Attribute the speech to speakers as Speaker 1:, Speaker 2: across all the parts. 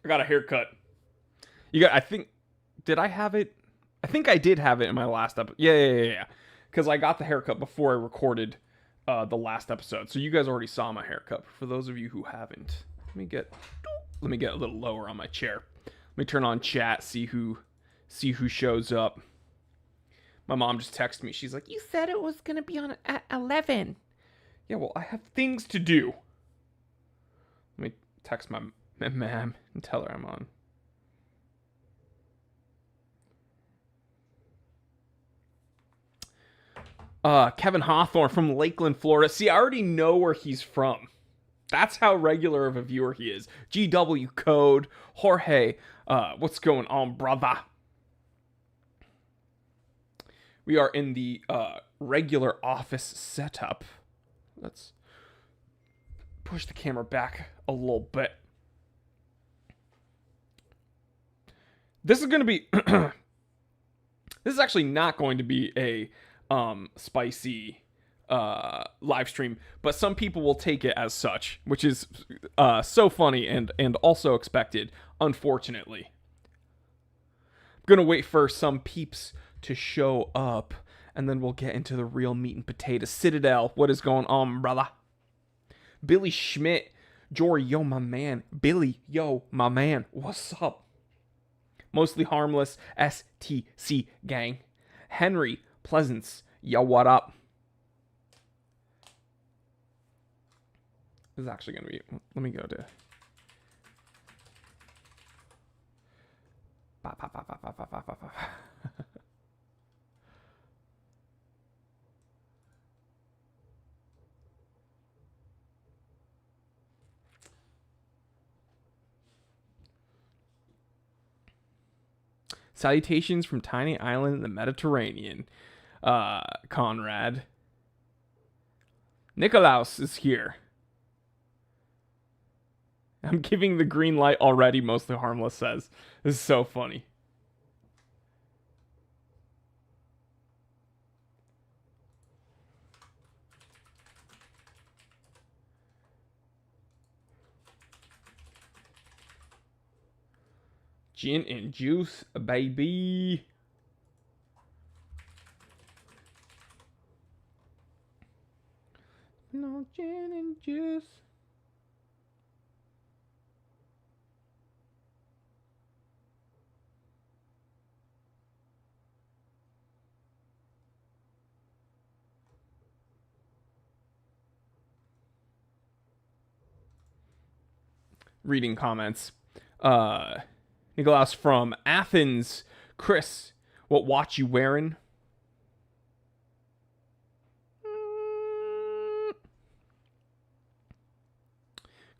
Speaker 1: I got a haircut. I think, did I have it? I think I did have it in my last episode. Yeah. Because I got the haircut before I recorded the last episode. So you guys already saw my haircut. For those of you who haven't, let me get a little lower on my chair. Let me turn on chat, see who shows up. My mom just texted me. She's like, "You said it was gonna be on at 11." Yeah, well, I have things to do. Let me text my ma'am and tell her I'm on. Kevin Hawthorne from Lakeland, Florida. See, I already know where he's from. That's how regular of a viewer he is. GW Code, Jorge, what's going on, brother? We are in the regular office setup. Let's push the camera back a little bit. This is going to be... this is actually not going to be a spicy live stream, but some people will take it as such, which is so funny and also expected, unfortunately. I'm gonna wait for some peeps to show up, and then we'll get into the real meat and potatoes. Citadel, what is going on, brother? Billy Schmidt, Jory, yo, my man. Billy, yo, my man, what's up? Mostly Harmless, STC gang. Henry Pleasance, yo, what up? This is actually going to be... Let me go to... Salutations from tiny island in the Mediterranean. Conrad. Nikolaus is here. I'm giving the green light already, Mostly Harmless says. This is so funny. Gin and juice, baby. No gin and juice. Reading comments. Nicholas from Athens. Chris, what watch you wearing?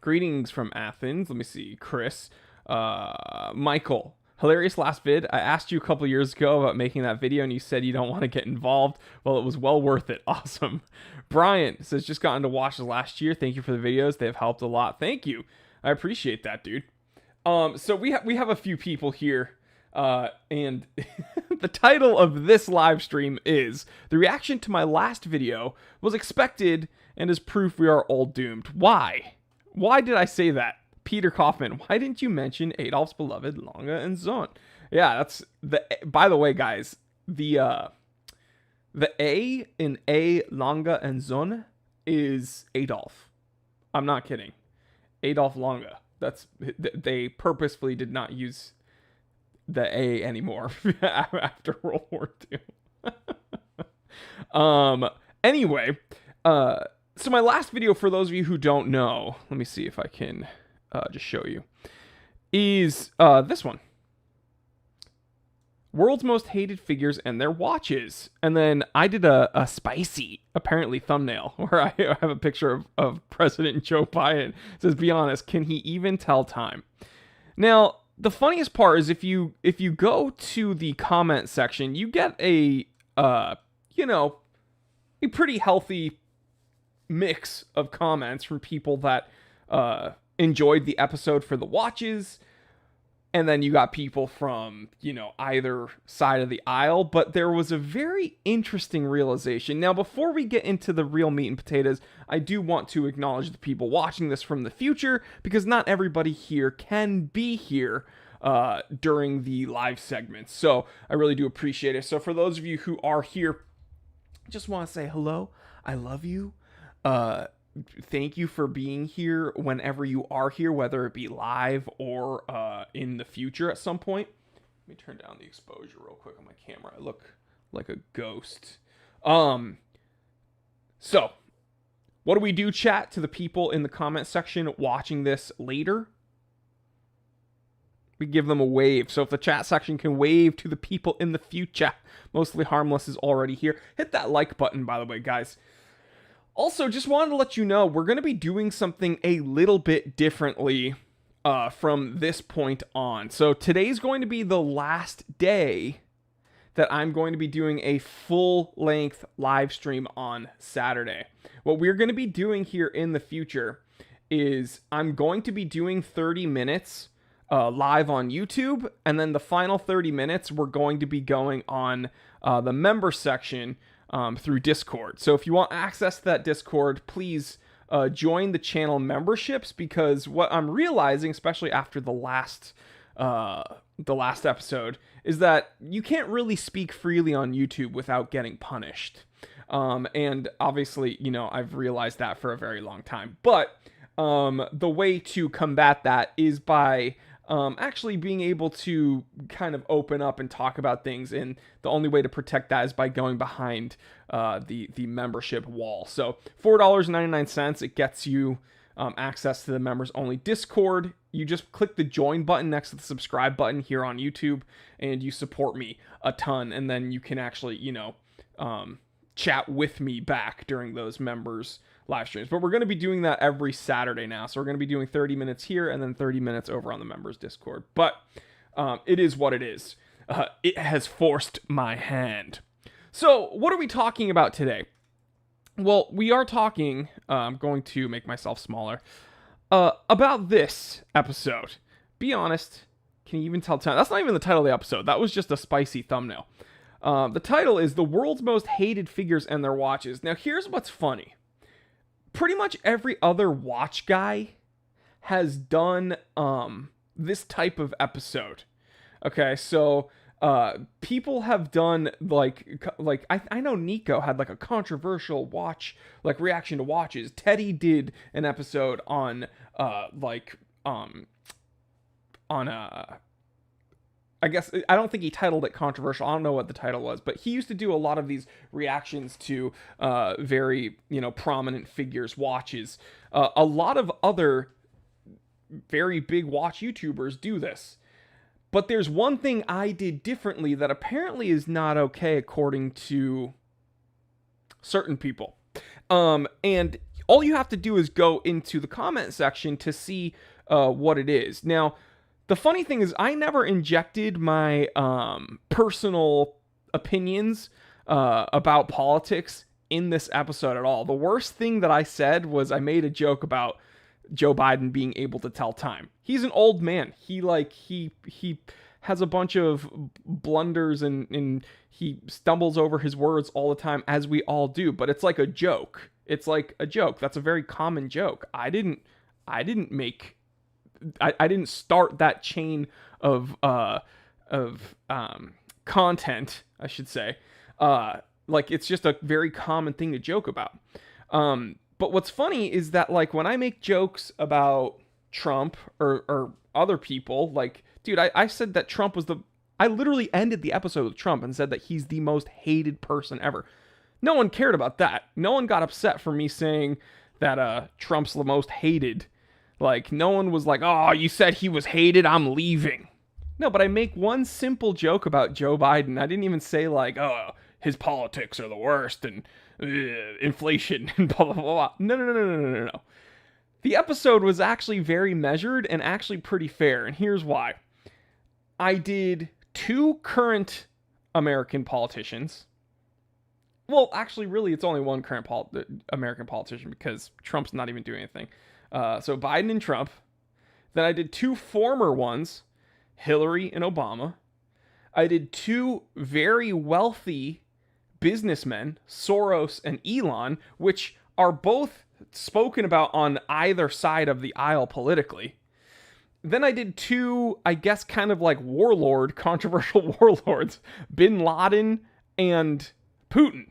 Speaker 1: Greetings from Athens. Let me see. Chris. Michael. Hilarious last vid. I asked you a couple years ago about making that video and you said you don't want to get involved. Well, it was well worth it. Awesome. Brian says, just got into watches last year. Thank you for the videos. They've helped a lot. Thank you. I appreciate that, dude. So we have a few people here, and the title of this live stream is "The reaction to my last video was expected and is proof we are all doomed." Why? Why did I say that? Peter Kaufman, why didn't you mention Adolf's beloved Lange and Zon? Yeah, that's the. By the way, guys, the A in A Lange and Zon is Adolf. I'm not kidding. Adolf Lange. That's, they purposefully did not use the A anymore after World War II. Anyway, so my last video, for those of you who don't know, let me see if I can just show you, is this one. World's most hated figures and their watches. And then I did a spicy, apparently, thumbnail where I have a picture of President Joe Biden. It says, be honest, can he even tell time? Now, the funniest part is if you go to the comment section, you get a pretty healthy mix of comments from people that enjoyed the episode for the watches, And then you got people from, either side of the aisle. But there was a very interesting realization. Now, before we get into the real meat and potatoes, I do want to acknowledge the people watching this from the future, because not everybody here can be here during the live segments. So I really do appreciate it. So for those of you who are here, I just want to say hello. I love you. Thank you for being here whenever you are here, whether it be live or in the future at some point. Let me turn down the exposure real quick on my camera. I look like a ghost. So what do we do, chat, to the people in the comment section watching this later? We give them a wave. So if the chat section can wave to the people in the future, Mostly Harmless is already here. Hit that like button, by the way, guys. Also, just wanted to let you know, we're going to be doing something a little bit differently from this point on. So today's going to be the last day that I'm going to be doing a full-length live stream on Saturday. What we're going to be doing here in the future is I'm going to be doing 30 minutes live on YouTube, and then the final 30 minutes we're going to be going on the member section through Discord. So if you want access to that Discord, please join the channel memberships, because what I'm realizing, especially after the last episode, is that you can't really speak freely on YouTube without getting punished. And obviously, I've realized that for a very long time. But the way to combat that is by actually being able to kind of open up and talk about things, and the only way to protect that is by going behind the membership wall. So $4.99, it gets you access to the members only Discord. You just click the join button next to the subscribe button here on YouTube, and you support me a ton, and then you can actually chat with me back during those members live streams. But we're going to be doing that every Saturday now. So we're going to be doing 30 minutes here and then 30 minutes over on the members Discord. But it is what it is. It has forced my hand. So what are we talking about today? Well, we are talking, I'm going to make myself smaller, about this episode. Be honest, can you even tell time? That's not even the title of the episode. That was just a spicy thumbnail. The title is The World's Most Hated Figures and Their Watches. Now, here's what's funny. Pretty much every other watch guy has done this type of episode. Okay, so people have done like I know Nico had like a controversial watch reaction to watches. Teddy did an episode on I guess, I don't think he titled it controversial. I don't know what the title was, but he used to do a lot of these reactions to very, prominent figures' watches. A lot of other very big watch YouTubers do this. But there's one thing I did differently that apparently is not okay according to certain people. And all you have to do is go into the comment section to see what it is. Now, the funny thing is, I never injected my personal opinions about politics in this episode at all. The worst thing that I said was I made a joke about Joe Biden being able to tell time. He's an old man. He has a bunch of blunders and he stumbles over his words all the time, as we all do. But it's like a joke. It's like a joke. That's a very common joke. I didn't start that chain of content, I should say. It's just a very common thing to joke about. But what's funny is that when I make jokes about Trump or other people, dude, I said that Trump was I literally ended the episode with Trump and said that he's the most hated person ever. No one cared about that. No one got upset for me saying that Trump's the most hated. No one was like, oh, you said he was hated, I'm leaving. No, but I make one simple joke about Joe Biden. I didn't even say oh, his politics are the worst and inflation and blah, blah, blah. No. The episode was actually very measured and actually pretty fair. And here's why. I did 2 current American politicians. Well, actually, really, it's only one current American politician because Trump's not even doing anything. So Biden and Trump. Then I did 2 former ones. Hillary and Obama. I did 2 very wealthy businessmen, Soros and Elon, which are both spoken about on either side of the aisle politically. Then I did 2, I guess, kind of like controversial warlords, Bin Laden and Putin.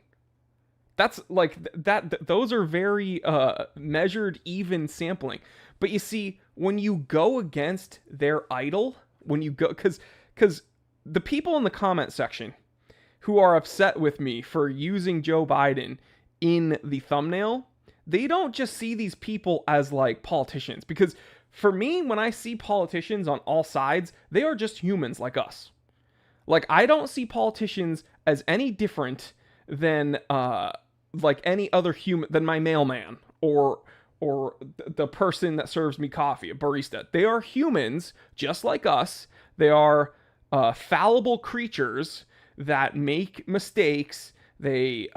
Speaker 1: That's like those are very measured, even sampling. But you see, when you go against their idol, when you go, because the people in the comment section who are upset with me for using Joe Biden in the thumbnail, they don't just see these people as like politicians. Because for me, when I see politicians on all sides, they are just humans like us. Like, I don't see politicians as any different than like any other human, than my mailman or the person that serves me coffee, a barista. They are humans just like us. They are fallible creatures that make mistakes. They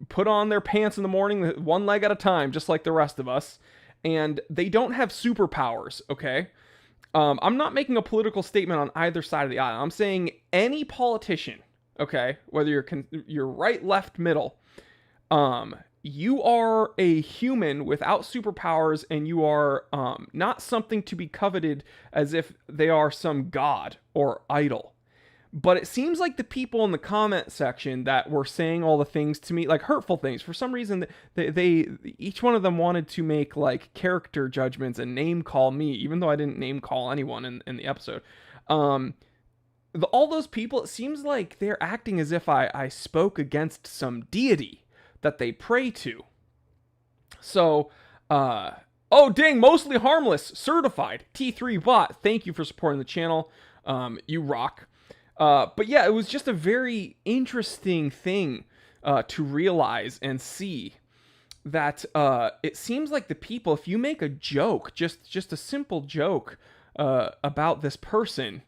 Speaker 1: put on their pants in the morning, one leg at a time, just like the rest of us. And they don't have superpowers, okay? I'm not making a political statement on either side of the aisle. I'm saying any politician, okay, whether you're right, left, middle, you are a human without superpowers, and you are not something to be coveted as if they are some god or idol. But it seems like the people in the comment section that were saying all the things to me, like hurtful things, for some reason, they each one of them wanted to make like character judgments and name call me, even though I didn't name call anyone in the episode. All those people, it seems like they're acting as if I spoke against some deity that they pray to. So, oh dang, mostly harmless, certified, T3 bot. Thank you for supporting the channel. You rock. But yeah, it was just a very interesting thing to realize and see that it seems like the people, if you make a joke, just a simple joke about this person,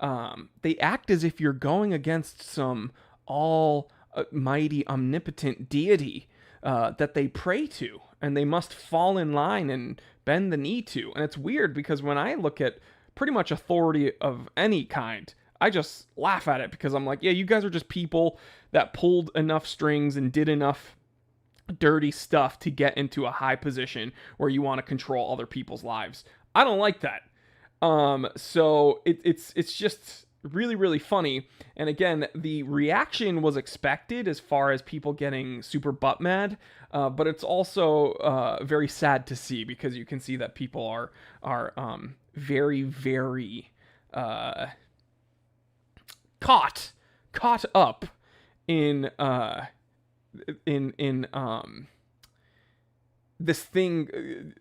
Speaker 1: they act as if you're going against some almighty, omnipotent deity that they pray to, and they must fall in line and bend the knee to. And it's weird because when I look at pretty much authority of any kind, I just laugh at it because I'm like, yeah, you guys are just people that pulled enough strings and did enough dirty stuff to get into a high position where you want to control other people's lives. I don't like that. So it's just really, really funny. And again, the reaction was expected as far as people getting super butt mad, but it's also very sad to see because you can see that people are very, very caught up in this thing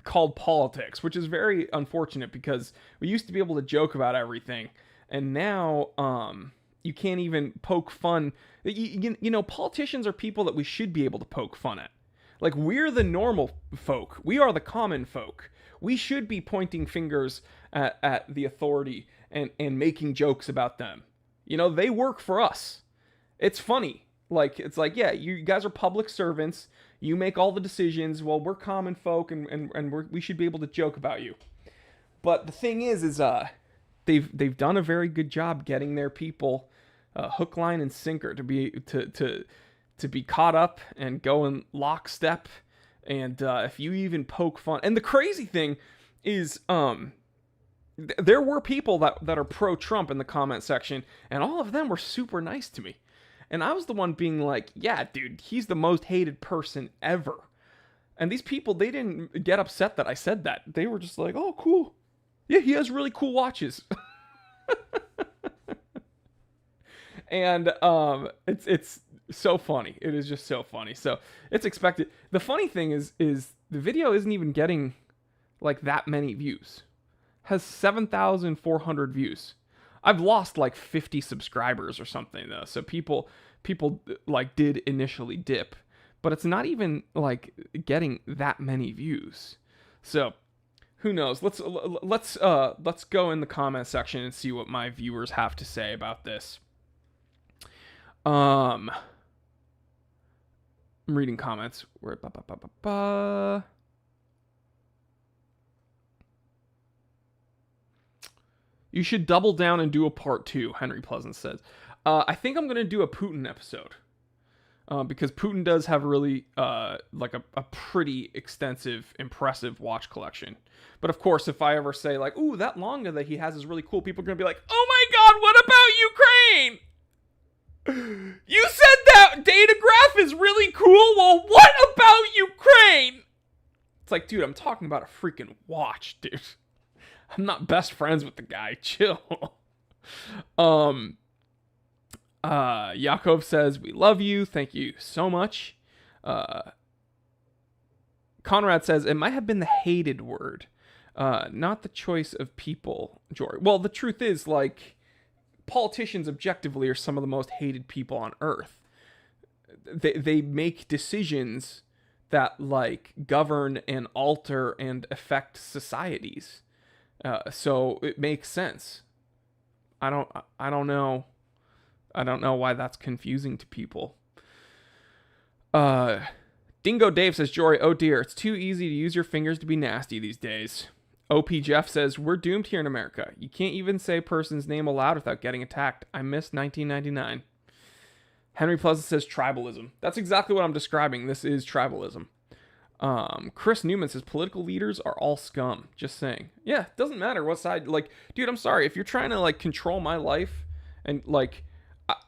Speaker 1: called politics, which is very unfortunate because we used to be able to joke about everything, and now you can't even poke fun. You know, politicians are people that we should be able to poke fun at. Like, we're the normal folk. We are the common folk. We should be pointing fingers at the authority and making jokes about them. You know, they work for us. It's funny. Like, it's like, yeah, you guys are public servants. You make all the decisions. Well, we're common folk, and we should be able to joke about you. But the thing is they've done a very good job getting their people hook, line, and sinker to be caught up and go in lockstep. And if you even poke fun, and the crazy thing is, there were people that are pro-Trump in the comment section, and all of them were super nice to me. And I was the one being like, yeah, dude, he's the most hated person ever. And these people, they didn't get upset that I said that. They were just like, oh, cool. Yeah, he has really cool watches. And it's so funny. It is just so funny. So it's expected. The funny thing is the video isn't even getting like that many views. Has 7,400 views. I've lost like 50 subscribers or something though. So people like did initially dip, but it's not even like getting that many views. So who knows? Let's go in the comment section and see what my viewers have to say about this. I'm reading comments. Where You should double down and do a part 2, Henry Pleasant says. I think I'm going to do a Putin episode. Because Putin does have really, like a pretty extensive, impressive watch collection. But of course, if I ever say like, ooh, that manga that he has is really cool, people are going to be like, oh my god, what about Ukraine? You said that data graph is really cool? Well, what about Ukraine? It's like, dude, I'm talking about a freaking watch, dude. I'm not best friends with the guy. Chill. Yakov says, we love you. Thank you so much. Conrad says, it might have been the hated word, not the choice of people, Jory. Well, the truth is, like, politicians objectively are some of the most hated people on earth. They make decisions that, like, govern and alter and affect societies. So it makes sense. I don't know. I don't know why that's confusing to people. Dingo Dave says, Jory, oh dear, it's too easy to use your fingers to be nasty these days. OP Jeff says, we're doomed here in America. You can't even say a person's name aloud without getting attacked. I miss 1999. Henry Pleasant says, tribalism. That's exactly what I'm describing. This is tribalism. Chris Newman says, political leaders are all scum. Just saying. Yeah, it doesn't matter what side. Like, dude, I'm sorry. If you're trying to, like, control my life and, like,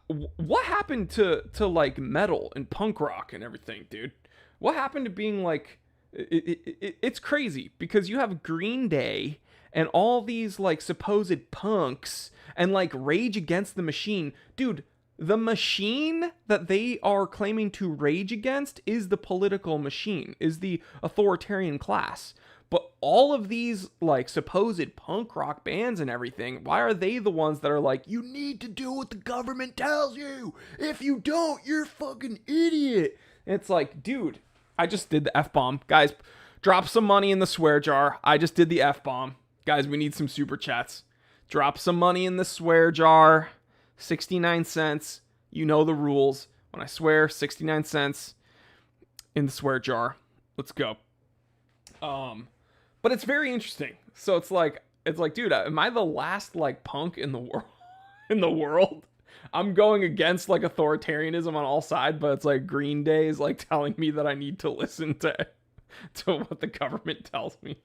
Speaker 1: what happened to like metal and punk rock and everything, dude? What happened to being like it's crazy because you have Green Day and all these like supposed punks and like Rage Against the Machine. Dude, the machine that they are claiming to rage against is the political machine, is the authoritarian class. But all of these, like, supposed punk rock bands and everything, why are they the ones that are like, you need to do what the government tells you? If you don't, you're a fucking idiot. And it's like, dude, I just did the F-bomb. Guys, drop some money in the swear jar. I just did the F-bomb. Guys, we need some super chats. Drop some money in the swear jar. 69 cents. You know the rules. When I swear, 69 cents in the swear jar. Let's go. But it's very interesting. So it's like, dude, am I the last like punk in the world? In the world, I'm going against like authoritarianism on all sides, but it's like Green Day is like telling me that I need to listen to what the government tells me.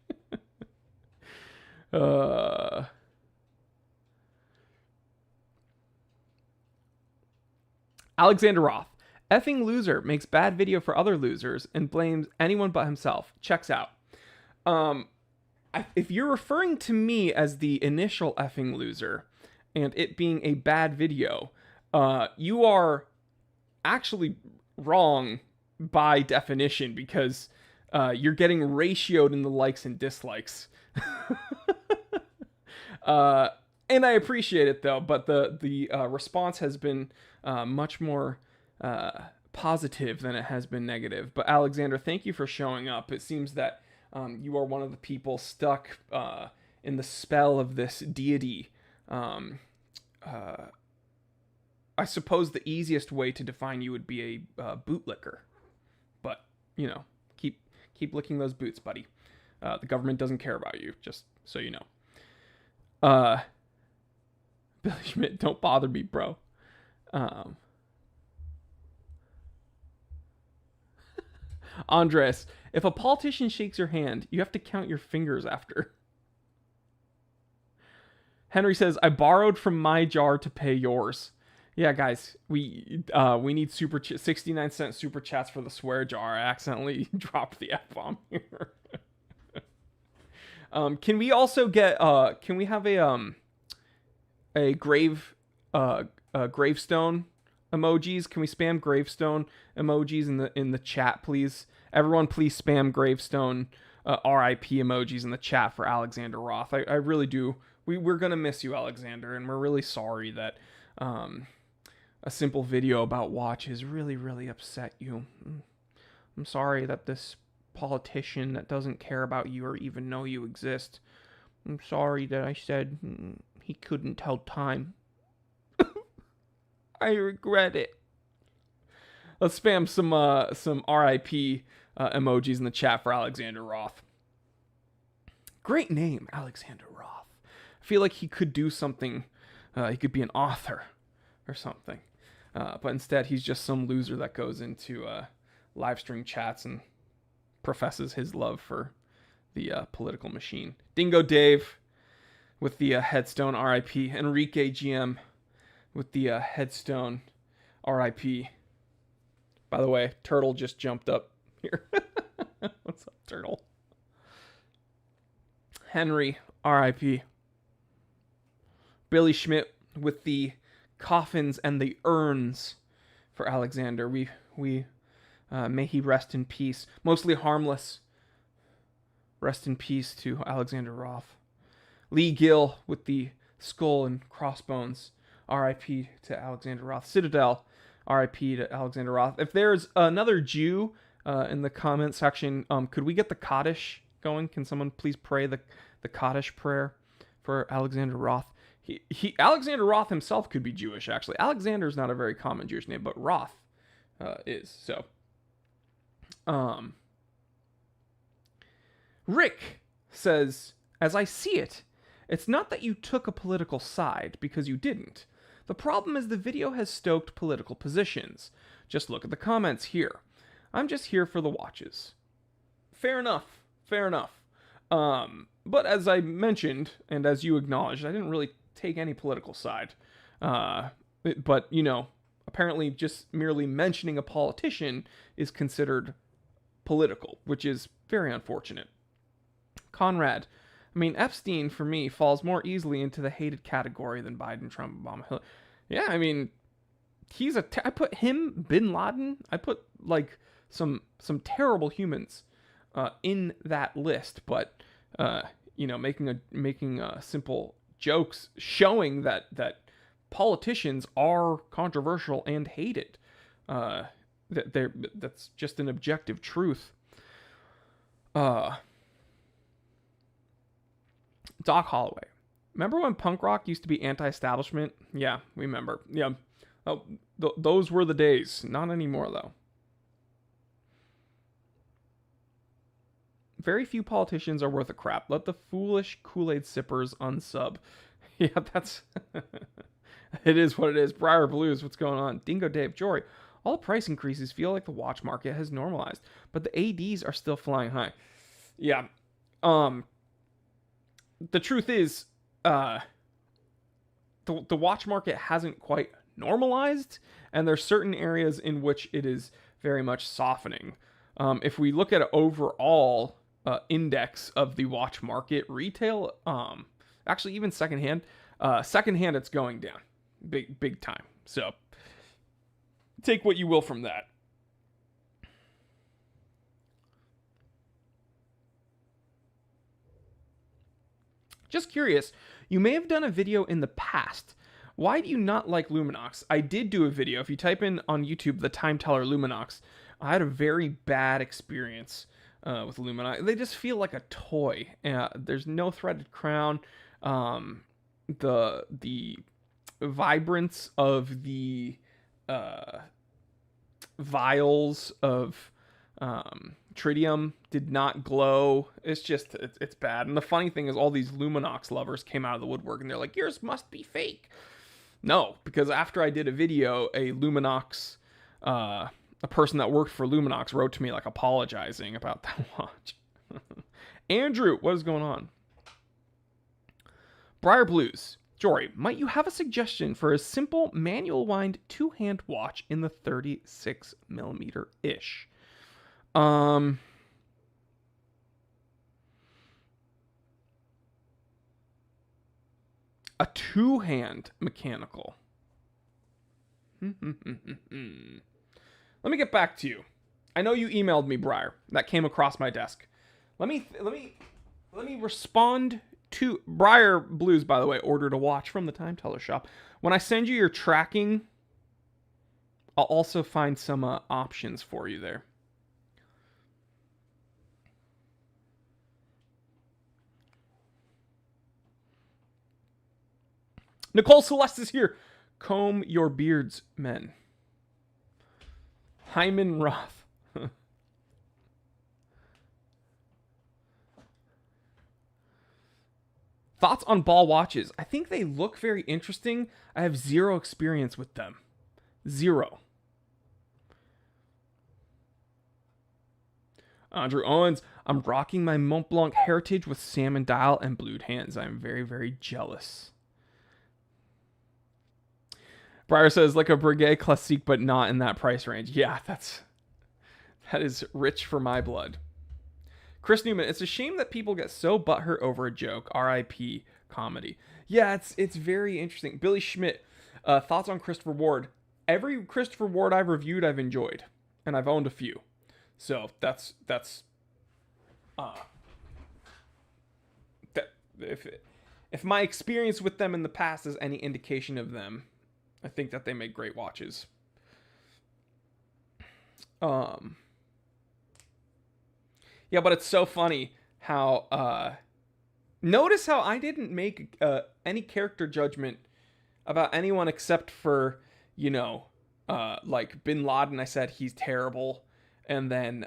Speaker 1: Alexander Roth, effing loser, makes bad video for other losers and blames anyone but himself. Checks out. If you're referring to me as the initial effing loser and it being a bad video, you are actually wrong by definition because you're getting ratioed in the likes and dislikes. And I appreciate it though, but the response has been much more positive than it has been negative. But Alexander, thank you for showing up. It seems that you are one of the people stuck in the spell of this deity. I suppose the easiest way to define you would be a bootlicker. But, you know, keep licking those boots, buddy. The government doesn't care about you, just so you know. Billy Schmidt, don't bother me, bro. Andres, if a politician shakes your hand, you have to count your fingers after. Henry says, I borrowed from my jar to pay yours. Yeah, guys, we need 69-cent super chats for the swear jar. I accidentally dropped the F-bomb here. Can we also get can we have a gravestone emojis? Can we spam gravestone emojis in the chat, please? Everyone, please spam gravestone RIP emojis in the chat for Alexander Roth. I really do. We're gonna miss you, Alexander, and we're really sorry that a simple video about watches really, really upset you. I'm sorry that this politician that doesn't care about you or even know you exist. I'm sorry that I said he couldn't tell time. I regret it. Let's spam some RIP emojis in the chat for Alexander Roth. Great name, Alexander Roth. I feel like he could do something. He could be an author or something. But instead, he's just some loser that goes into live stream chats and professes his love for the political machine. Dingo Dave with the headstone RIP. Enrique GM with the headstone RIP. By the way, Turtle just jumped up here. What's up, Turtle? Henry RIP. Billy Schmidt with the coffins and the urns for Alexander. We may he rest in peace. Mostly harmless. Rest in peace to Alexander Roth. Lee Gill with the skull and crossbones. R.I.P. to Alexander Roth. Citadel. R.I.P. to Alexander Roth. If there's another Jew in the comment section, could we get the Kaddish going? Can someone please pray the Kaddish prayer for Alexander Roth? Alexander Roth himself could be Jewish, actually. Alexander is not a very common Jewish name, but Roth is. So, Rick says, as I see it, it's not that you took a political side, because you didn't. The problem is the video has stoked political positions. Just look at the comments here. I'm just here for the watches. Fair enough. Fair enough. But as I mentioned, and as you acknowledged, I didn't really take any political side. But, you know, apparently just merely mentioning a politician is considered political, which is very unfortunate. Conrad, I mean, Epstein, for me, falls more easily into the hated category than Biden, Trump, Obama, Hillary. Yeah, I mean, I put him, Bin Laden, I put, like, some terrible humans in that list, but, you know, making simple jokes showing that politicians are controversial and hated. That's just an objective truth. Doc Holloway. Remember when punk rock used to be anti-establishment? Yeah, we remember. Yeah. Oh, those were the days. Not anymore, though. Very few politicians are worth a crap. Let the foolish Kool-Aid sippers unsub. Yeah, that's... It is what it is. Briar Blues, what's going on? Dingo Dave, Jory. All the price increases feel like the watch market has normalized, but the ADs are still flying high. Yeah. The truth is, the watch market hasn't quite normalized, and there's certain areas in which it is very much softening. If we look at an overall index of the watch market, retail, actually even secondhand, it's going down big time. So take what you will from that. Just curious, you may have done a video in the past. Why do you not like Luminox? I did do a video. If you type in on YouTube the time teller Luminox, I had a very bad experience with Luminox. They just feel like a toy. There's no threaded crown. The vibrance of the vials of tritium did not glow. It's bad. And the funny thing is, all these Luminox lovers came out of the woodwork and they're like, yours must be fake. No, because after I did a video, a Luminox, a person that worked for Luminox wrote to me like apologizing about that watch. Andrew, what is going on? Briar Blues. Jory, might you have a suggestion for a simple manual wind two-hand watch in the 36mm-ish? A two-hand mechanical. Let me get back to you. I know you emailed me, Briar. That came across my desk. Let me respond to Briar Blues. By the way, ordered a watch from the Time Teller shop. When I send you your tracking, I'll also find some options for you there. Nicole Celeste is here. Comb your beards, men. Hyman Roth. Thoughts on ball watches? I think they look very interesting. I have zero experience with them. Zero. Andrew Owens, I'm rocking my Mont Blanc Heritage with salmon dial and blued hands. I'm very, very jealous. Briar says, like a Breguet Classique, but not in that price range. Yeah, that is rich for my blood. Chris Newman, it's a shame that people get so butthurt over a joke. R.I.P. comedy. Yeah, it's very interesting. Billy Schmidt, thoughts on Christopher Ward? Every Christopher Ward I've reviewed, I've enjoyed, and I've owned a few. So that's that if my experience with them in the past is any indication of them, I think that they make great watches. Yeah, but it's so funny how notice how I didn't make any character judgment about anyone except for, you know, like Bin Laden. I said he's terrible. And then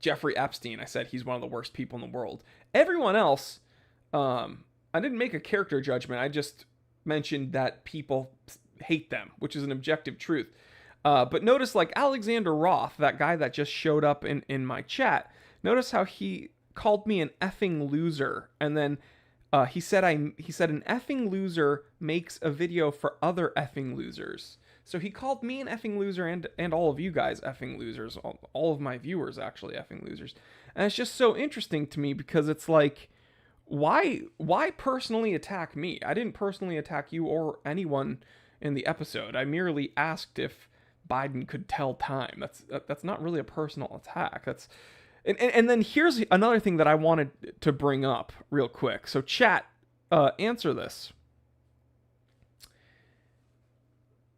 Speaker 1: Jeffrey Epstein, I said he's one of the worst people in the world. Everyone else, I didn't make a character judgment. I just mentioned that people hate them, which is an objective truth. But notice, like Alexander Roth, that guy that just showed up in my chat, notice how he called me an effing loser. And then he said an effing loser makes a video for other effing losers. So he called me an effing loser and all of you guys effing losers. All of my viewers actually effing losers. And it's just so interesting to me because it's like, why personally attack me? I didn't personally attack you or anyone in the episode. I merely asked if Biden could tell time. That's not really a personal attack. And then here's another thing that I wanted to bring up real quick. So chat, answer this.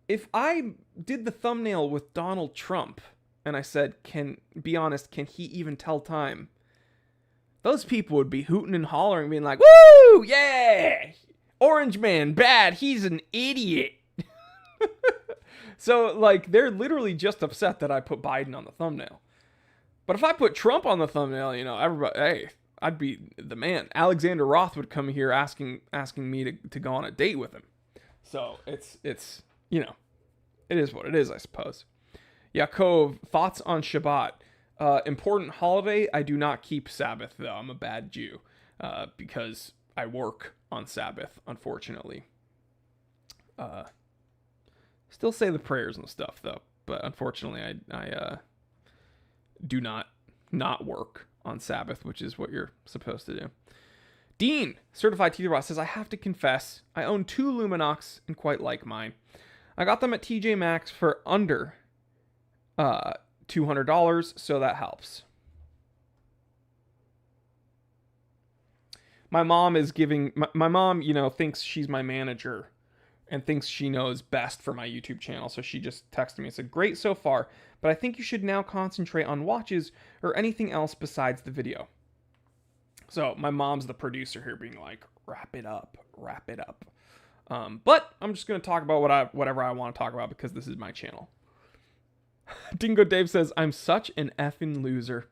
Speaker 1: If I did the thumbnail with Donald Trump and I said, be honest, can he even tell time? Those people would be hooting and hollering, being like, woo, yeah, Orange Man, bad, he's an idiot. So, like, they're literally just upset that I put Biden on the thumbnail. But if I put Trump on the thumbnail, you know, everybody, hey, I'd be the man. Alexander Roth would come here asking me to go on a date with him. So, it's you know, it is what it is, I suppose. Yaakov, thoughts on Shabbat? Important holiday. I do not keep Sabbath, though. I'm a bad Jew because I work on Sabbath, unfortunately. Still say the prayers and stuff, though. But unfortunately, I do not work on Sabbath, which is what you're supposed to do. Dean, certified teeter bot, says, I have to confess, I own 2 Luminox and quite like mine. I got them at TJ Maxx for under $200, so that helps. My mom is giving... My mom, you know, thinks she's my manager and thinks she knows best for my YouTube channel, so she just texted me and said, great so far, but I think you should now concentrate on watches or anything else besides the video. So my mom's the producer here being like, wrap it up. But I'm just going to talk about whatever I want to talk about because this is my channel. Dingo Dave says, I'm such an effing loser.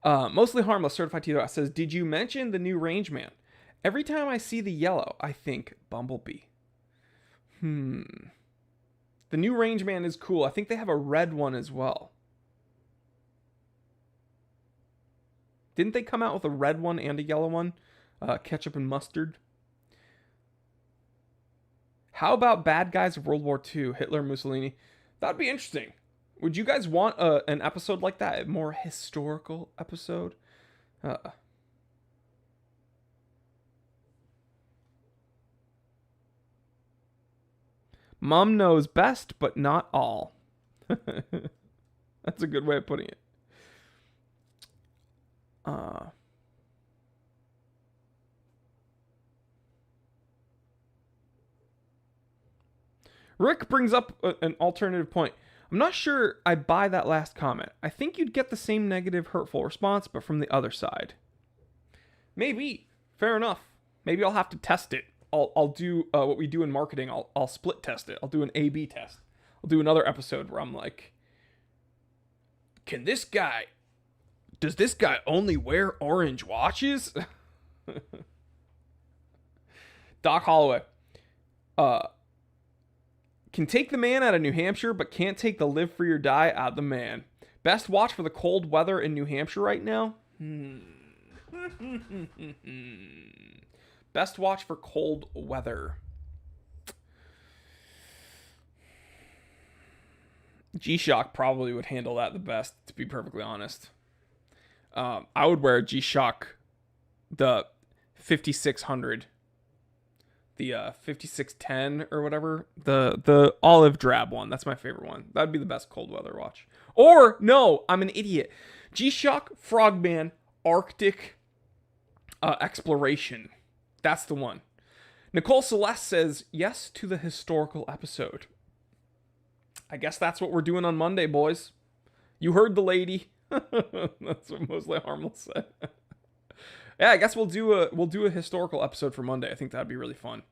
Speaker 1: Mostly Harmless, certified teeter says, did you mention the new Range Man? Every time I see the yellow, I think Bumblebee. The new Range Man is cool. I think they have a red one as well. Didn't they come out with a red one and a yellow one? Ketchup and mustard. How about Bad Guys of World War II? Hitler, Mussolini. That'd be interesting. Would you guys want an episode like that? A more historical episode? Mom knows best, but not all. That's a good way of putting it. Rick brings up an alternative point. I'm not sure I buy that last comment. I think you'd get the same negative, hurtful response, but from the other side. Maybe. Fair enough. Maybe I'll have to test it. I'll do what we do in marketing. I'll split test it. I'll do an A/B test. I'll do another episode where I'm like, can this guy Does this guy only wear orange watches? Doc Holloway. Can take the man out of New Hampshire, but can't take the live free or die out of the man. Best watch for the cold weather in New Hampshire right now? Best watch for cold weather. G-Shock probably would handle that the best, to be perfectly honest. I would wear a G-Shock, the 5600, the 5610 or whatever, the olive drab one. That's my favorite one. That'd be the best cold weather watch. Or no, I'm an idiot. G-Shock Frogman Arctic Exploration. That's the one. Nicole Celeste says yes to the historical episode. I guess that's what we're doing on Monday, boys. You heard the lady. That's what Mostly Harmless said. Yeah, I guess we'll do a historical episode for Monday. I think that'd be really fun.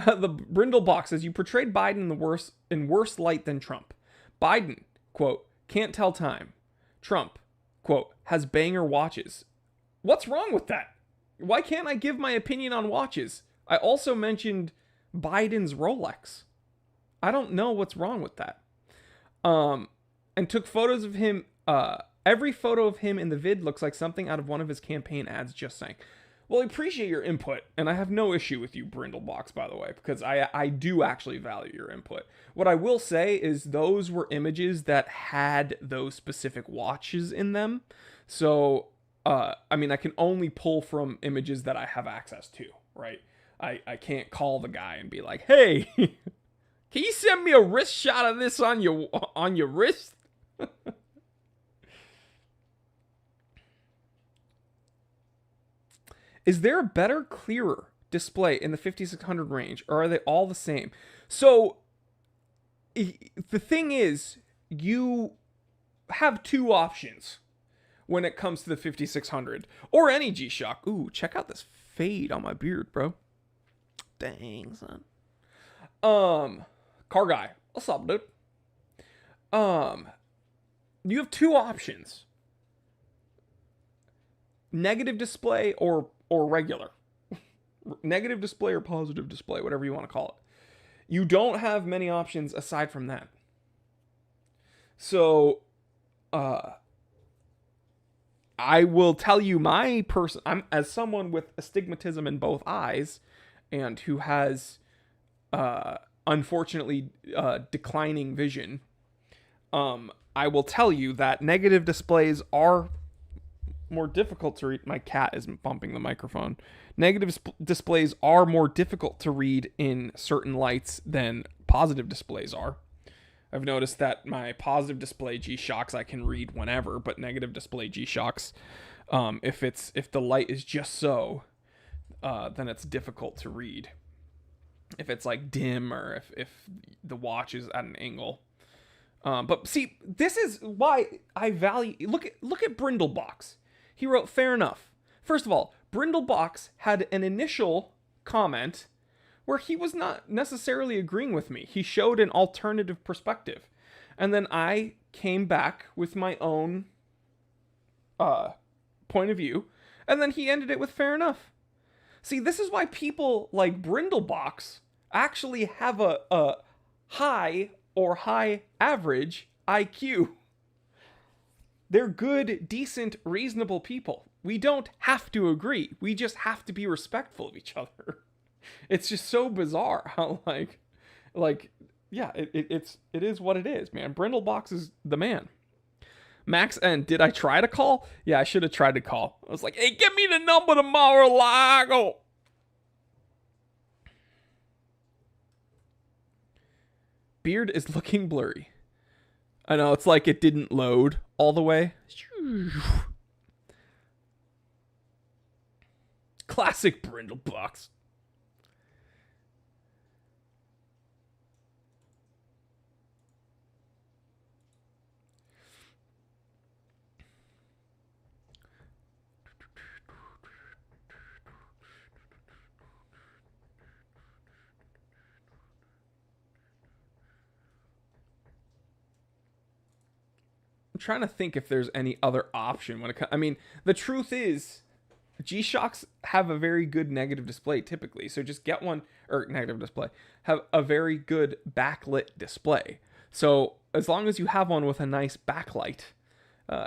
Speaker 1: The Brindle box says you portrayed Biden in worse light than Trump. Biden, quote, can't tell time. Trump, quote, has banger watches. What's wrong with that? Why can't I give my opinion on watches? I also mentioned Biden's Rolex. I don't know what's wrong with that. And took photos of him. Every photo of him in the vid looks like something out of one of his campaign ads, just saying. Well, I appreciate your input, and I have no issue with you, Brindlebox, by the way, because I do actually value your input. What I will say is those were images that had those specific watches in them. So, I mean, I can only pull from images that I have access to, right? I can't call the guy and be like, hey, can you send me a wrist shot of this on your wrist? Is there a better, clearer display in the 5600 range, or are they all the same? So, the thing is, you have two options when it comes to the 5600, or any G-Shock. Ooh, check out this fade on my beard, bro. Dang, son. Car guy, what's up, dude? You have two options: negative display or regular. Negative display or positive display, whatever you want to call it. You don't have many options aside from that. So, I will tell you I'm as someone with astigmatism in both eyes and who has, unfortunately, declining vision. I will tell you that negative displays are more difficult to read. My cat is bumping the microphone. Negative displays are more difficult to read in certain lights than positive displays are. I've noticed that my positive display G-Shocks I can read whenever, but negative display G-Shocks, if the light is just so, then it's difficult to read. If it's like dim or if the watch is at an angle. But see, this is why I value. Look at Brindlebox. He wrote, fair enough. First of all, Brindlebox had an initial comment where he was not necessarily agreeing with me. He showed an alternative perspective. And then I came back with my own point of view. And then he ended it with fair enough. See, this is why people like Brindlebox actually have a high or high average IQ. They're good, decent, reasonable people. We don't have to agree. We just have to be respectful of each other. It's just so bizarre how yeah, it is what it is, man. Brindlebox is the man. Max N, did I try to call? Yeah, I should have tried to call. I was like, hey, give me the number tomorrow, Lago. Beard is looking blurry. I know, it's like it didn't load all the way. Classic Brindlebox. I'm trying to think if there's any other option when it comes. I mean, the truth is, G-Shocks have a very good negative display typically. So just get one, or negative display, have a very good backlit display. So as long as you have one with a nice backlight,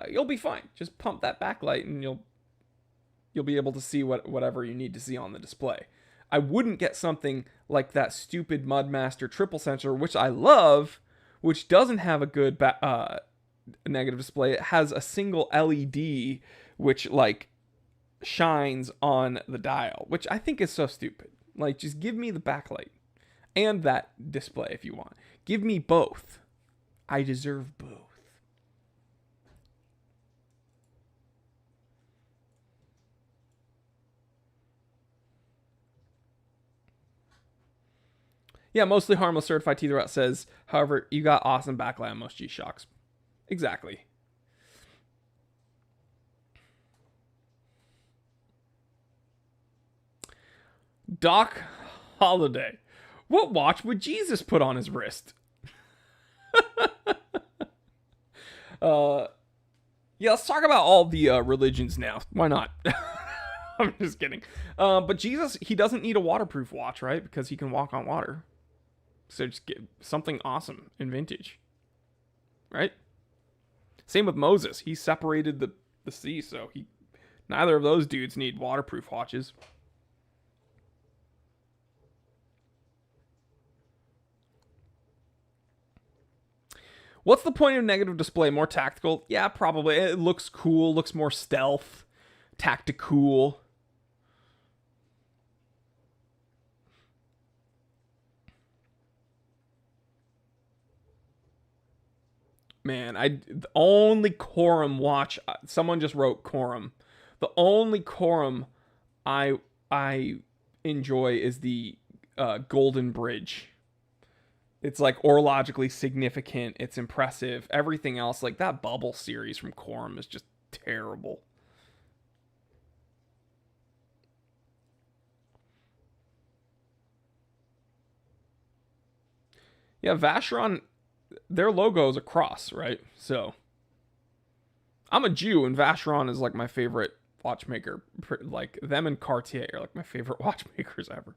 Speaker 1: you'll be fine. Just pump that backlight and you'll be able to see whatever you need to see on the display. I wouldn't get something like that stupid Mudmaster triple sensor, which I love, which doesn't have a good negative display. It has a single LED which like shines on the dial, which I think is so stupid. Like, just give me the backlight and that display if you want. Give me both. I deserve both. Yeah, mostly harmless. Certified Teether Out says, however, you got awesome backlight on most G-Shocks. Exactly. Doc Holiday. What watch would Jesus put on his wrist? Yeah, let's talk about all the religions now. Why not? I'm just kidding. But Jesus, he doesn't need a waterproof watch, right? Because he can walk on water. So just get something awesome in vintage, right? Same with Moses. He separated the sea, so neither of those dudes need waterproof watches. What's the point of negative display? More tactical? Yeah, probably. It looks cool, looks more stealth, tactical. Man, the only Quorum watch. Someone just wrote Quorum. The only Quorum I enjoy is the Golden Bridge. It's like orologically significant. It's impressive. Everything else, like that Bubble series from Quorum, is just terrible. Yeah, Vacheron, their logo is a cross, right? So I'm a Jew, and Vacheron is like my favorite watchmaker. Like them and Cartier are like my favorite watchmakers ever.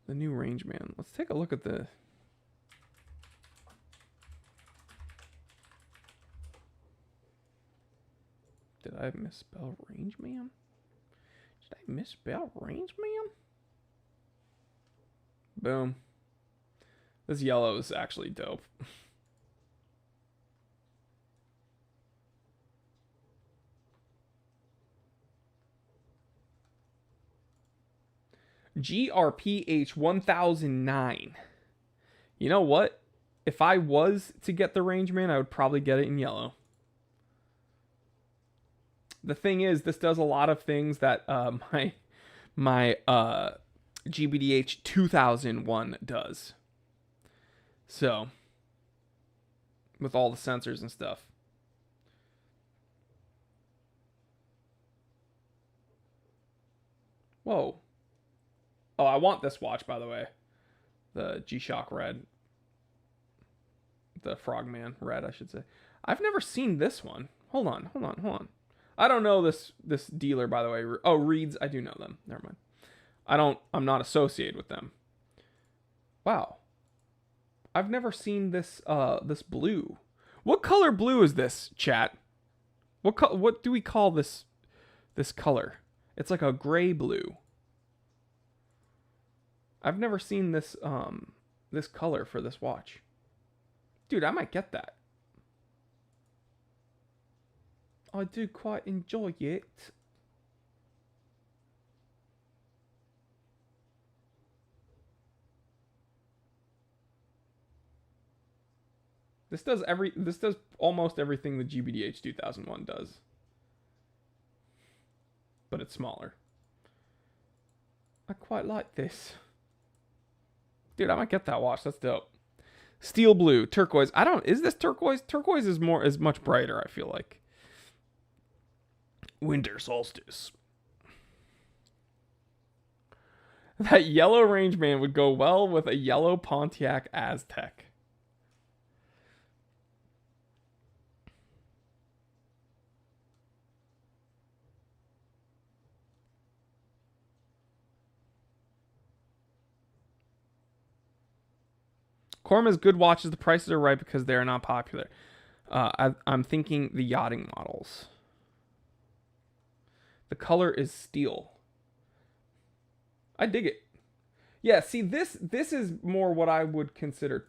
Speaker 1: The new Rangeman. Let's take a look at the. Did I misspell Rangeman? Did I misspell Rangeman? Boom. This yellow is actually dope. GRPH 1009. You know what? If I was to get the Rangeman, I would probably get it in yellow. The thing is, this does a lot of things that my GBDH 2001 does. So, with all the sensors and stuff. Whoa. Oh, I want this watch, by the way. The G-Shock Red. The Frogman Red, I should say. I've never seen this one. Hold on. I don't know this dealer, by the way. Oh, Reeds, I do know them. Never mind. I'm not associated with them. Wow. I've never seen this this blue. What color blue is this, chat? What do we call this color? It's like a gray blue. I've never seen this this color for this watch. Dude, I might get that. I do quite enjoy it. This does almost everything the GBDH 2001 does. But it's smaller. I quite like this. Dude, I might get that watch. That's dope. Steel blue, turquoise. I don't. Is this turquoise? Turquoise is much brighter. I feel like. Winter solstice. That yellow range man would go well with a yellow Pontiac Aztec. Corma's good watches. The prices are right because they are not popular. I'm thinking the yachting models. The color is steel. I dig it. Yeah, see this is more what I would consider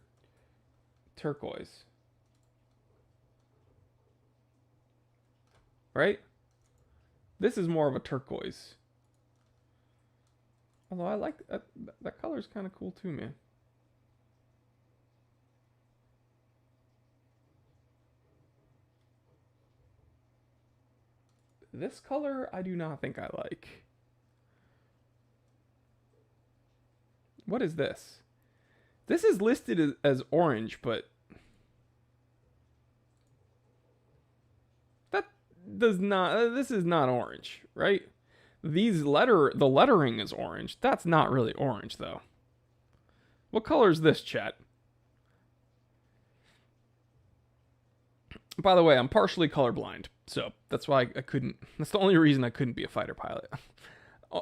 Speaker 1: turquoise. Right? This is more of a turquoise. Although I like that color's kind of cool too, man. This color I do not think I like. What is this? This is listed as orange, but that does not. This is not orange, right? The lettering is orange. That's not really orange though. What color is this, chat? By the way, I'm partially colorblind, so that's why I couldn't. That's the only reason I couldn't be a fighter pilot.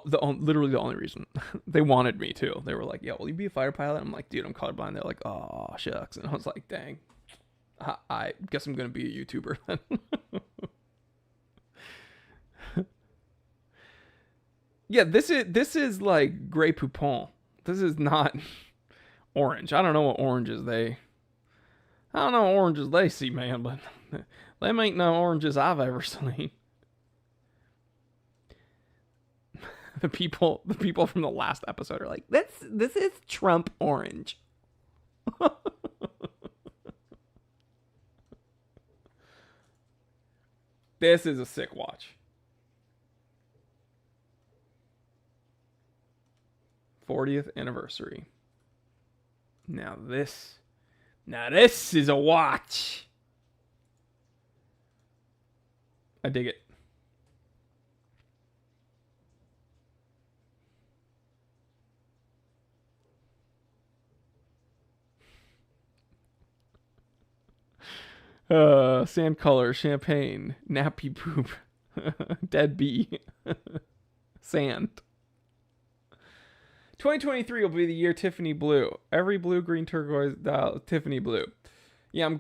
Speaker 1: Literally the only reason. They wanted me to. They were like, "Yeah, will you be a fighter pilot?" I'm like, "Dude, I'm colorblind." They're like, "Oh shucks," and I was like, "Dang, I guess I'm gonna be a YouTuber then." Yeah, this is like Grey Poupon. This is not orange. I don't know what oranges they. I don't know what oranges they see, man, but them ain't no oranges I've ever seen. The people from the last episode are like, this is Trump orange. This is a sick watch. 40th anniversary. Now this is a watch. I dig it. Sand color, champagne, nappy poop, dead bee, sand. 2023 will be the year Tiffany blue. Every blue, green, turquoise, Tiffany blue. Yeah,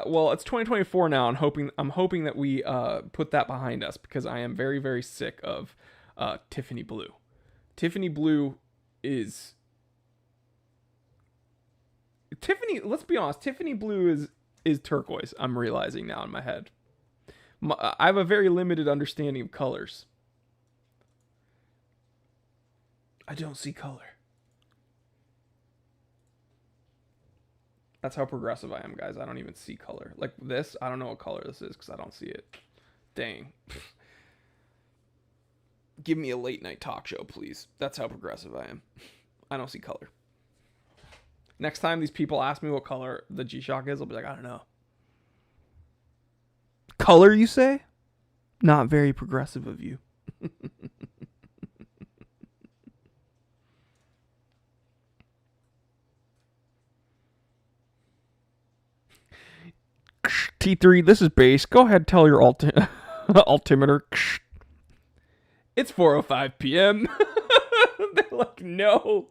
Speaker 1: well, it's 2024 now. I'm hoping that we put that behind us because I am very, very sick of Tiffany blue. Tiffany blue is Tiffany. Let's be honest. Tiffany blue is turquoise. I'm realizing now in my head. I have a very limited understanding of colors. I don't see color. That's how progressive I am, guys. I don't even see color. Like this, I don't know what color this is because I don't see it. Dang. Give me a late night talk show, please. That's how progressive I am. I don't see color. Next time these people ask me what color the G-Shock is, I'll be like, I don't know. Color, you say? Not very progressive of you. T3, this is base. Go ahead, tell your altimeter. It's 4:05 p.m. They're like, no.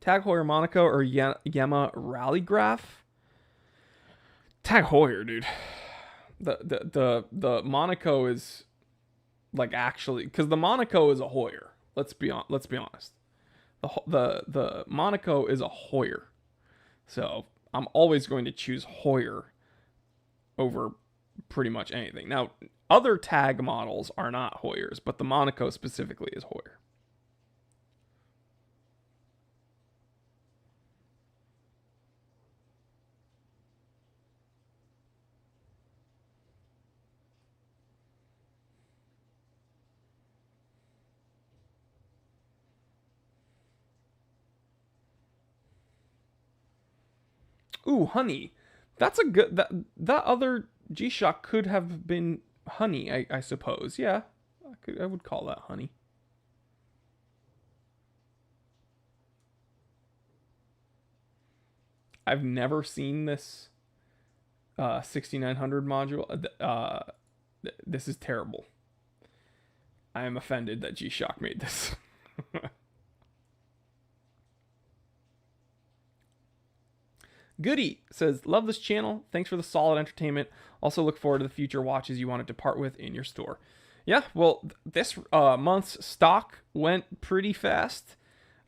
Speaker 1: Tag Heuer Monaco or Yema Rallygraph? Tag Heuer, dude. The Monaco is like actually because the Monaco is a Heuer. Let's be honest. The Monaco is a Heuer. So I'm always going to choose Heuer over pretty much anything. Now, other tag models are not Heuers, but the Monaco specifically is Heuer. Ooh, honey. That's a good that other G-Shock could have been honey, I suppose. Yeah. I would call that honey. I've never seen this 6900 module. This is terrible. I am offended that G-Shock made this. Goody says, love this channel. Thanks for the solid entertainment. Also look forward to the future watches you wanted to part with in your store. Yeah, well, this month's stock went pretty fast.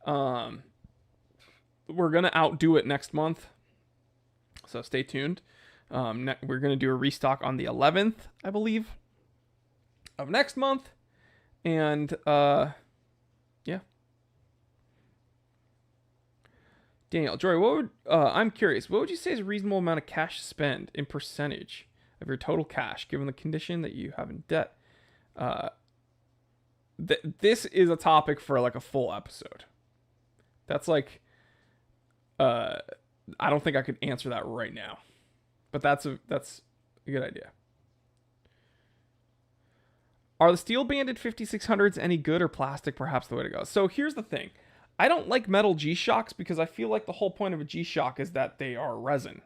Speaker 1: We're going to outdo it next month. So stay tuned. We're going to do a restock on the 11th, I believe, of next month. And, yeah. Daniel, Jory, what would I'm curious, what would you say is a reasonable amount of cash spend in percentage of your total cash, given the condition that you have in debt? This is a topic for like a full episode. That's like, I don't think I could answer that right now, but that's a good idea. Are the steel banded 5600s any good, or plastic perhaps the way to go? So here's the thing. I don't like metal G-Shocks because I feel like the whole point of a G-Shock is that they are resin.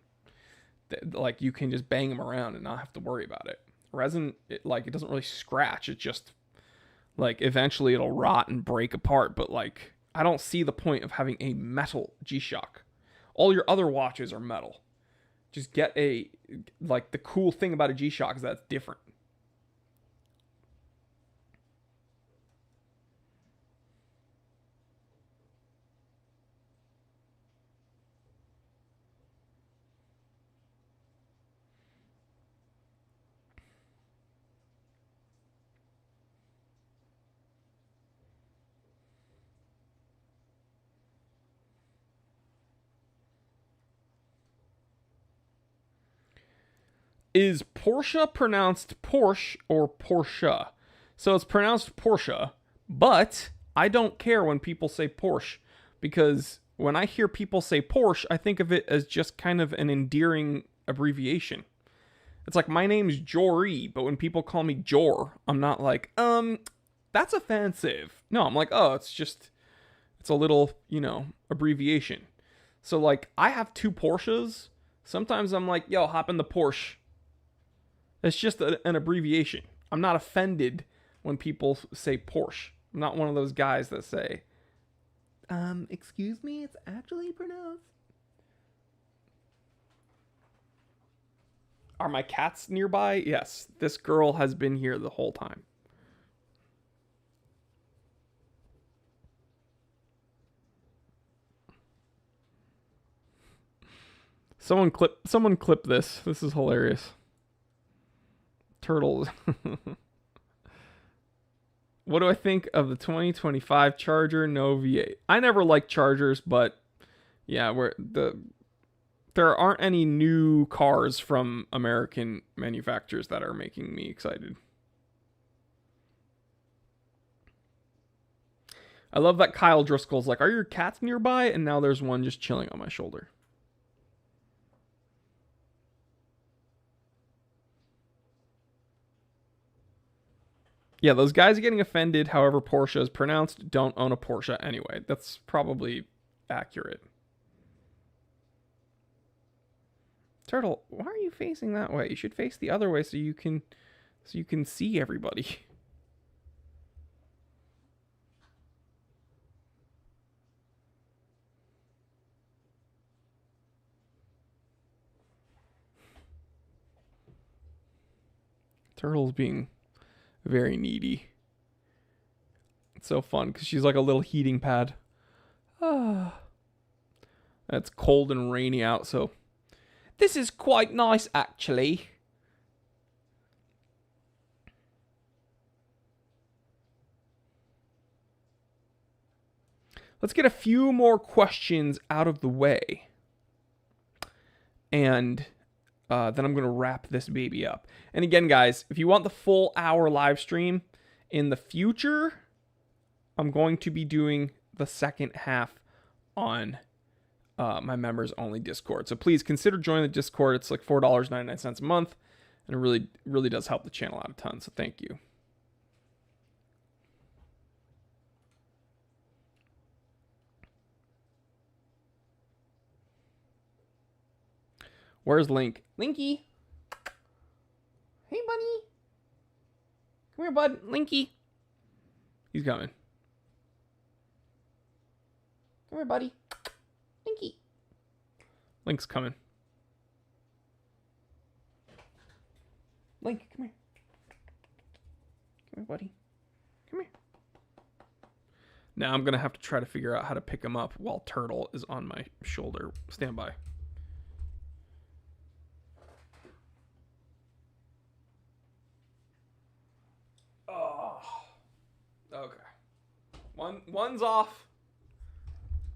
Speaker 1: Like, you can just bang them around and not have to worry about it. Resin, it doesn't really scratch. It just, like, eventually it'll rot and break apart. But, like, I don't see the point of having a metal G-Shock. All your other watches are metal. Just get the cool thing about a G-Shock is that it's different. Is Porsche pronounced Porsche or Porsche? So it's pronounced Porsche, but I don't care when people say Porsche, because when I hear people say Porsche, I think of it as just kind of an endearing abbreviation. It's like, my name's Jory, but when people call me Jor, I'm not like, that's offensive. No, I'm like, oh, it's a little, abbreviation. So, like, I have 2 Porsches. Sometimes I'm like, yo, hop in the Porsche. It's just an abbreviation. I'm not offended when people say Porsche. I'm not one of those guys that say, excuse me, it's actually pronounced. Are my cats nearby? Yes, this girl has been here the whole time. Someone clip this. This is hilarious. Turtles. What do I think of the 2025 Charger No V8? I never liked Chargers, but yeah, there aren't any new cars from American manufacturers that are making me excited. I love that Kyle Driscoll's like, are your cats nearby? And now there's one just chilling on my shoulder. Yeah, those guys getting offended however Porsche is pronounced don't own a Porsche anyway. That's probably accurate. Turtle, why are you facing that way? You should face the other way so you can see everybody. Turtle's being very needy. It's so fun because she's like a little heating pad. Ah. It's cold and rainy out, so this is quite nice actually. Let's get a few more questions out of the way. And then I'm going to wrap this baby up. And again, guys, if you want the full hour live stream in the future, I'm going to be doing the second half on my members only Discord. So please consider joining the Discord. It's like $4.99 a month, and it really, really does help the channel out a ton. So thank you. Where's Link? Linky. Hey, buddy. Come here, bud. Linky. He's coming. Come here, buddy. Linky. Link's coming. Link, come here. Come here, buddy. Come here. Now I'm going to have to try to figure out how to pick him up while Turtle is on my shoulder. Stand by. Okay. One's off.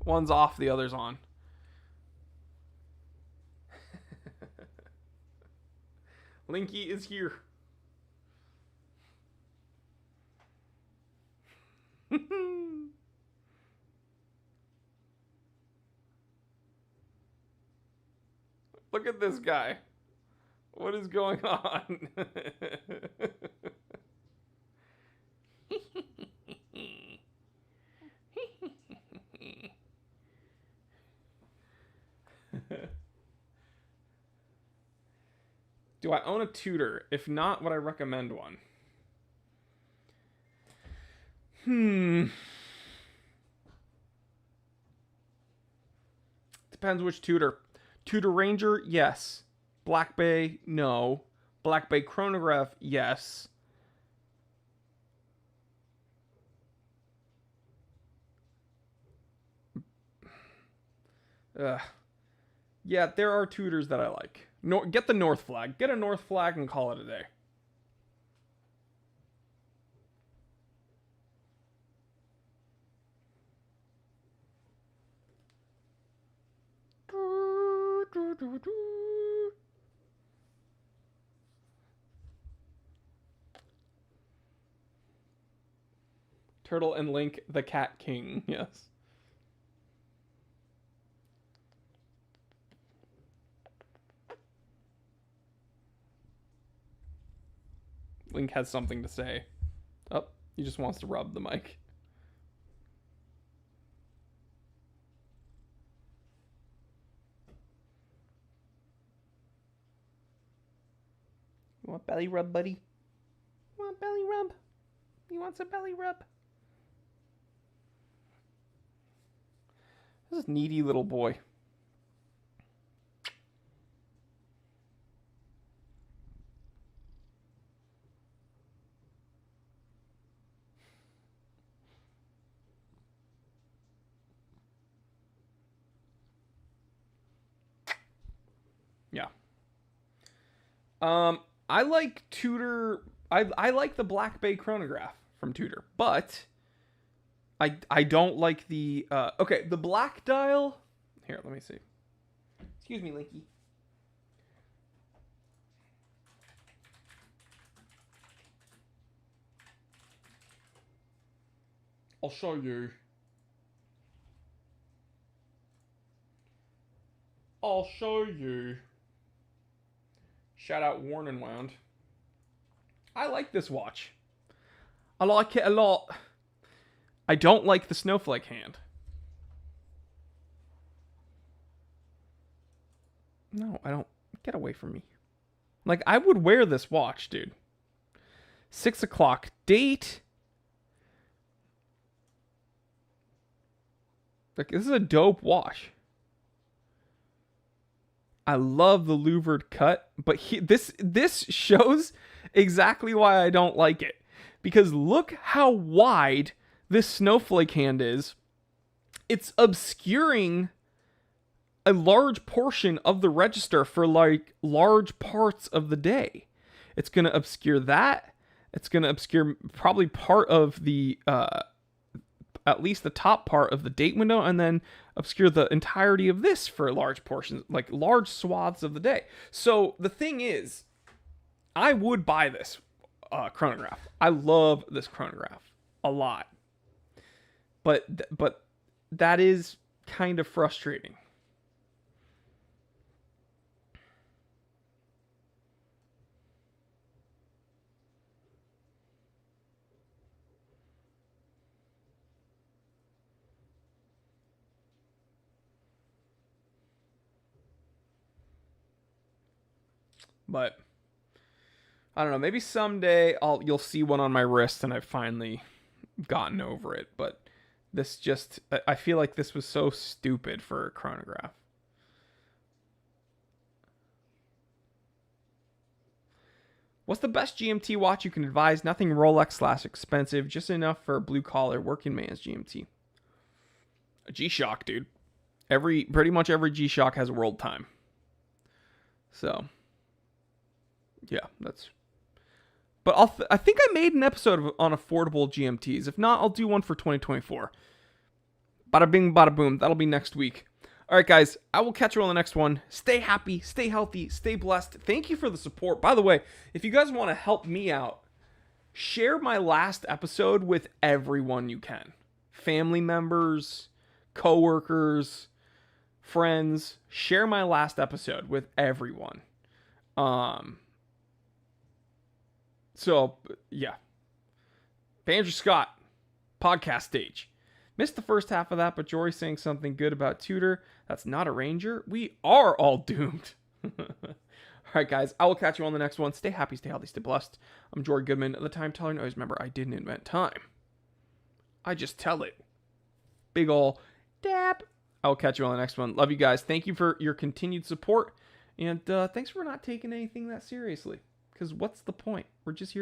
Speaker 1: One's off, the other's on. Linky is here. Look at this guy. What is going on? Do I own a tutor? If not, would I recommend one? Depends which tutor. Tutor Ranger, yes. Black Bay, no. Black Bay Chronograph, yes. Yeah, there are tutors that I like. Get the North Flag. Get a North Flag and call it a day. Turtle and Link, the Cat King. Yes. Link has something to say. Oh, he just wants to rub the mic. You want belly rub, buddy? You want belly rub? You want some belly rub? This is needy little boy. Yeah. I like Tutor. I like the Black Bay Chronograph from Tutor, but I don't like the okay, the Black Dial. Here, let me see. Excuse me, Linky. I'll show you. I'll show you. Shout out Worn and Wound. I like this watch. I like it a lot. I don't like the snowflake hand. No, I don't. Get away from me. Like, I would wear this watch, dude. 6 o'clock date. Like, this is a dope watch. I love the louvered cut, but this shows exactly why I don't like it. Because look how wide this snowflake hand is. It's obscuring a large portion of the register for like large parts of the day. It's going to obscure that. It's going to obscure probably part of the at least the top part of the date window, and then obscure the entirety of this for large portions, like large swaths of the day. So the thing is, I would buy this chronograph. I love this chronograph a lot, but that is kind of frustrating. But I don't know. Maybe someday you'll see one on my wrist, and I've finally gotten over it. But this just, I feel like this was so stupid for a chronograph. What's the best GMT watch you can advise? Nothing Rolex / expensive, just enough for a blue collar working man's GMT. A G-Shock, dude. Pretty much every G-Shock has world time. So, yeah, that's. But I think I made an episode on affordable GMTs. If not, I'll do one for 2024. Bada bing, bada boom. That'll be next week. All right, guys, I will catch you on the next one. Stay happy, stay healthy, stay blessed. Thank you for the support. By the way, if you guys want to help me out, share my last episode with everyone you can. Family members, coworkers, friends. Share my last episode with everyone. So, yeah. Andrew Scott, podcast stage. Missed the first half of that, but Jory saying something good about Tudor. That's not a Ranger. We are all doomed. All right, guys. I will catch you on the next one. Stay happy, stay healthy, stay blessed. I'm Jory Goodman, the Time Teller. Always remember, I didn't invent time. I just tell it. Big ol' dab. I will catch you on the next one. Love you guys. Thank you for your continued support. And thanks for not taking anything that seriously. Because what's the point? We're just here